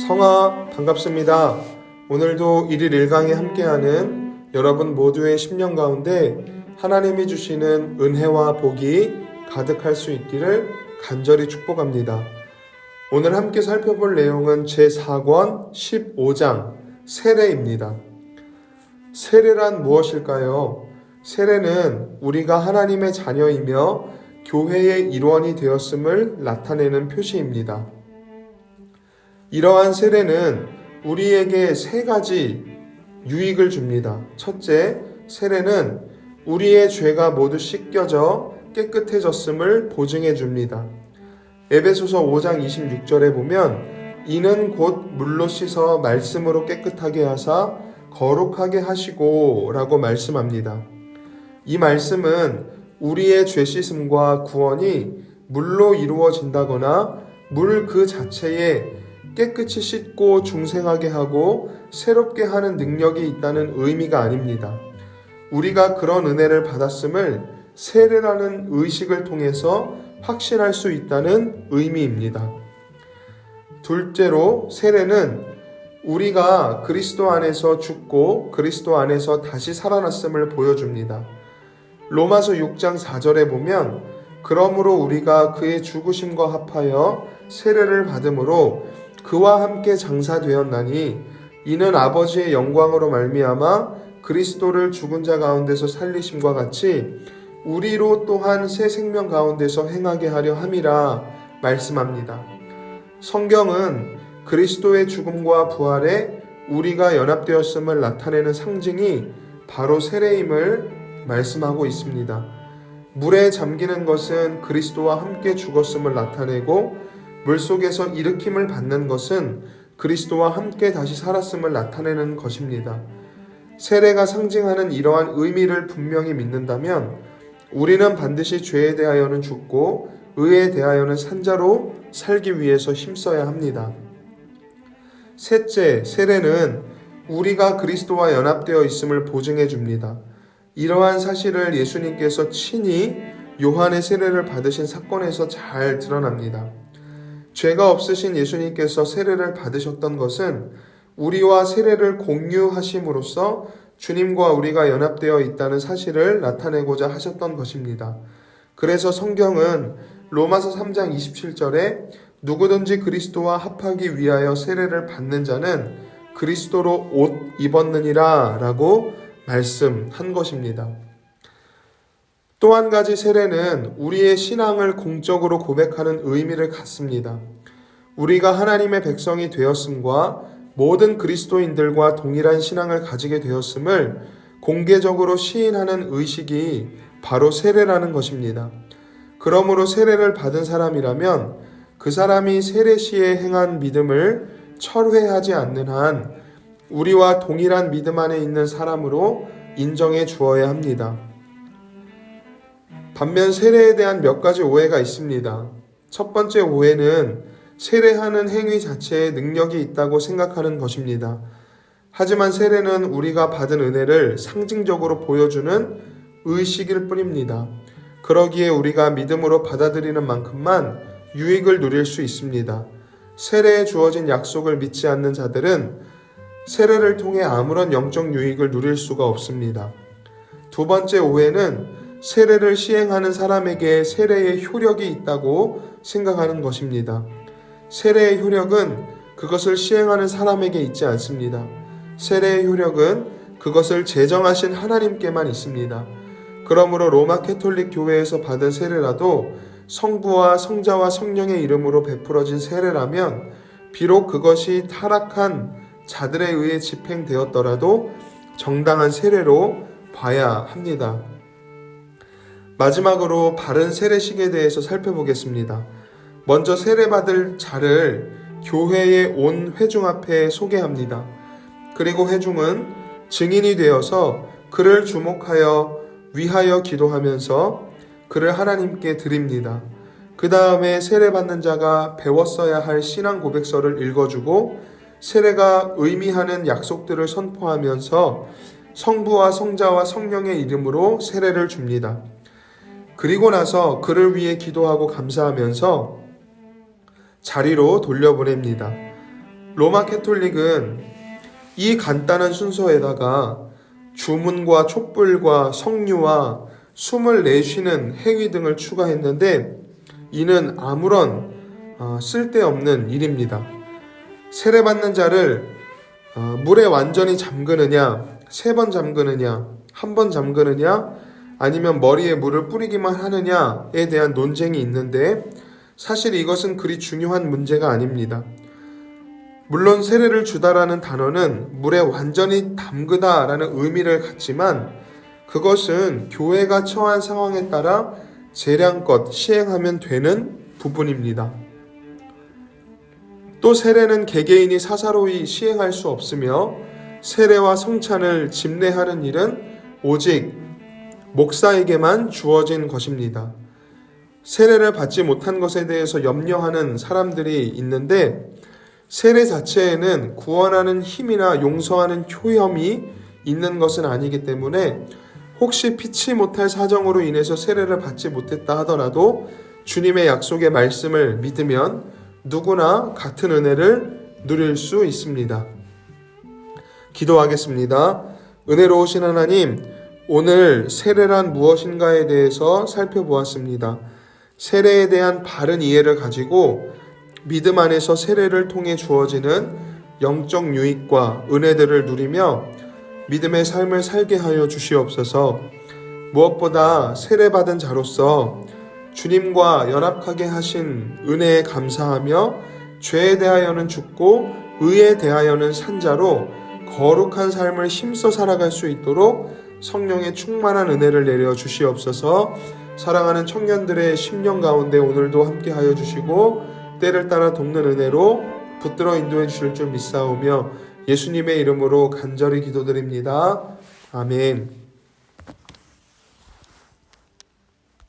성아 반갑습니다. 오늘도 1일 1강에 함께하는 여러분 모두의 심령 가운데 하나님이 주시는 은혜와 복이 가득할 수 있기를 간절히 축복합니다. 오늘 함께 살펴볼 내용은 제4권 15장 세례입니다. 세례란 무엇일까요? 세례는 우리가 하나님의 자녀이며 교회의 일원이 되었음을 나타내는 표시입니다. 이러한 세례는 우리에게 세 가지 유익을 줍니다. 첫째, 세례는 우리의 죄가 모두 씻겨져 깨끗해졌음을 보증해 줍니다. 에베소서 5장 26절에 보면 이는 곧 물로 씻어 말씀으로 깨끗하게 하사 거룩하게 하시고 라고 말씀합니다. 이 말씀은 우리의 죄 씻음과 구원이 물로 이루어진다거나 물 그 자체에 깨끗이 씻고 중생하게 하고 새롭게 하는 능력이 있다는 의미가 아닙니다. 우리가 그런 은혜를 받았음을 세례라는 의식을 통해서 확신할 수 있다는 의미입니다. 둘째로 세례는 우리가 그리스도 안에서 죽고 그리스도 안에서 다시 살아났음을 보여줍니다. 로마서 6장 4절에 보면 그러므로 우리가 그의 죽으심과 합하여 세례를 받음으로 그와 함께 장사되었나니 이는 아버지의 영광으로 말미암아 그리스도를 죽은 자 가운데서 살리심과 같이 우리로 또한 새 생명 가운데서 행하게 하려 함이라 말씀합니다. 성경은 그리스도의 죽음과 부활에 우리가 연합되었음을 나타내는 상징이 바로 세례임을 말씀하고 있습니다. 물에 잠기는 것은 그리스도와 함께 죽었음을 나타내고 물속에서 일으킴을 받는 것은 그리스도와 함께 다시 살았음을 나타내는 것입니다. 세례가 상징하는 이러한 의미를 분명히 믿는다면 우리는 반드시 죄에 대하여는 죽고 의에 대하여는 산자로 살기 위해서 힘써야 합니다. 셋째, 세례는 우리가 그리스도와 연합되어 있음을 보증해 줍니다. 이러한 사실을 예수님께서 친히 요한의 세례를 받으신 사건에서 잘 드러납니다. 죄가 없으신 예수님께서 세례를 받으셨던 것은 우리와 세례를 공유하심으로써 주님과 우리가 연합되어 있다는 사실을 나타내고자 하셨던 것입니다. 그래서 성경은 로마서 3장 27절에 누구든지 그리스도와 합하기 위하여 세례를 받는 자는 그리스도로 옷 입었느니라 라고 말씀한 것입니다. 또 한 가지 세례는 우리의 신앙을 공적으로 고백하는 의미를 갖습니다. 우리가 하나님의 백성이 되었음과 모든 그리스도인들과 동일한 신앙을 가지게 되었음을 공개적으로 시인하는 의식이 바로 세례라는 것입니다. 그러므로 세례를 받은 사람이라면 그 사람이 세례 시에 행한 믿음을 철회하지 않는 한 우리와 동일한 믿음 안에 있는 사람으로 인정해 주어야 합니다. 반면 세례에 대한 몇 가지 오해가 있습니다. 첫 번째 오해는 세례하는 행위 자체에 능력이 있다고 생각하는 것입니다. 하지만 세례는 우리가 받은 은혜를 상징적으로 보여주는 의식일 뿐입니다. 그러기에 우리가 믿음으로 받아들이는 만큼만 유익을 누릴 수 있습니다. 세례에 주어진 약속을 믿지 않는 자들은 세례를 통해 아무런 영적 유익을 누릴 수가 없습니다. 두 번째 오해는 세례를 시행하는 사람에게 세례의 효력이 있다고 생각하는 것입니다. 세례의 효력은 그것을 시행하는 사람에게 있지 않습니다. 세례의 효력은 그것을 제정하신 하나님께만 있습니다. 그러므로 로마 캐톨릭 교회에서 받은 세례라도 성부와 성자와 성령의 이름으로 베풀어진 세례라면 비록 그것이 타락한 자들에 의해 집행되었더라도 정당한 세례로 봐야 합니다. 마지막으로 바른 세례식에 대해서 살펴보겠습니다. 먼저 세례받을 자를 교회의 온 회중 앞에 소개합니다. 그리고 회중은 증인이 되어서 그를 주목하여 위하여 기도하면서 그를 하나님께 드립니다. 그 다음에 세례받는 자가 배웠어야 할 신앙 고백서를 읽어주고 세례가 의미하는 약속들을 선포하면서 성부와 성자와 성령의 이름으로 세례를 줍니다. 그리고 나서 그를 위해 기도하고 감사하면서 자리로 돌려보냅니다. 로마 캐톨릭은 이 간단한 순서에다가 주문과 촛불과 성유와 숨을 내쉬는 행위 등을 추가했는데 이는 아무런 쓸데없는 일입니다. 세례받는 자를 물에 완전히 잠그느냐, 3번 잠그느냐, 1번 잠그느냐, 아니면 머리에 물을 뿌리기만 하느냐에 대한 논쟁이 있는데 사실 이것은 그리 중요한 문제가 아닙니다. 물론 세례를 주다라는 단어는 물에 완전히 담그다라는 의미를 갖지만 그것은 교회가 처한 상황에 따라 재량껏 시행하면 되는 부분입니다. 또 세례는 개개인이 사사로이 시행할 수 없으며 세례와 성찬을 집례하는 일은 오직 목사에게만 주어진 것입니다. 세례를 받지 못한 것에 대해서 염려하는 사람들이 있는데 세례 자체에는 구원하는 힘이나 용서하는 효험이 있는 것은 아니기 때문에 혹시 피치 못할 사정으로 인해서 세례를 받지 못했다 하더라도 주님의 약속의 말씀을 믿으면 누구나 같은 은혜를 누릴 수 있습니다. 기도하겠습니다. 은혜로우신 하나님, 오늘 세례란 무엇인가에 대해서 살펴보았습니다. 세례에 대한 바른 이해를 가지고 믿음 안에서 세례를 통해 주어지는 영적 유익과 은혜들을 누리며 믿음의 삶을 살게 하여 주시옵소서. 무엇보다 세례받은 자로서 주님과 연합하게 하신 은혜에 감사하며 죄에 대하여는 죽고 의에 대하여는 산 자로 거룩한 삶을 힘써 살아갈 수 있도록 성령의 충만한 은혜를 내려 주시옵소서. 사랑하는 청년들의 심령 가운데 오늘도 함께하여 주시고 때를 따라 돕는 은혜로 붙들어 인도해 주실 줄 믿사오며 예수님의 이름으로 간절히 기도드립니다. 아멘.